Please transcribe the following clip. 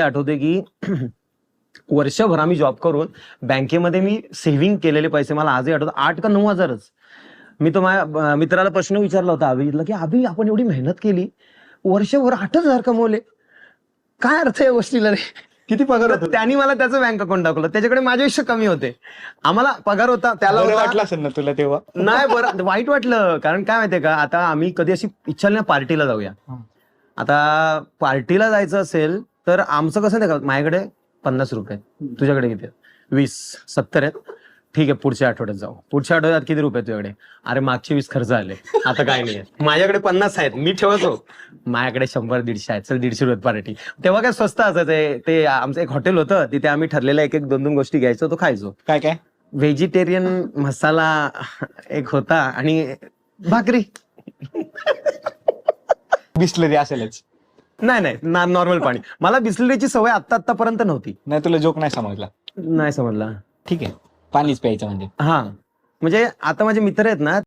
आठवते की वर्षभर आम्ही जॉब करून बँकेमध्ये मी सेव्हिंग केलेले पैसे मला आजही आठवतं 8 का 9,000च. मी तो माझ्या मित्राला प्रश्न विचारला होता अभिजितला की अभि आपण एवढी मेहनत केली वर्षभर 8,000 कमवले, काय अर्थ या गोष्टीला रे? किती पगार होता? त्यांनी मला त्याचं बँक अकाउंट दाखवलं, त्याच्याकडे माझ्यापेक्षा कमी होते. आम्हाला पगार होता, त्याला बरं होता. वाटलं असेल ना तुला तेव्हा? नाही बरं वाईट वाटलं, कारण काय माहितीये का, आता आम्ही कधी अशी इच्छा नाही पार्टीला जाऊया. आता पार्टीला जायचं असेल तर आमचं कसं नाही का, माझ्याकडे 50 रुपये, तुझ्याकडे किती आहेत? 20, 70 आहेत. ठीक आहे, पुढच्या आठवड्यात जाऊ. पुढच्या आठवड्यात किती रुपये तुझ्याकडे? अरे मागचे 20 खर्च आले, आता काय नाही. माझ्याकडे 50 आहेत, मी ठेवतो. माझ्याकडे 100-150 आहेत, चल 150 रुपये पार्टी. तेव्हा काय स्वस्त असायचं. ते आमचं एक हॉटेल होतं, तिथे आम्ही ठरलेल्या 1-2 गोष्टी घ्यायचो, तो खायचो. काय काय? व्हेजिटेरियन मसाला एक होता आणि भाकरी. बिस्लरी असेलच. नाही नॉर्मल पाणी. मला बिस्लरीची सवय आतापर्यंत नव्हती. नाही तुला जोक नाही समजला? नाही समजला. ठीक आहे, पाणीच प्यायचं म्हणजे. हा म्हणजे आता माझे मित्र आहेत ना,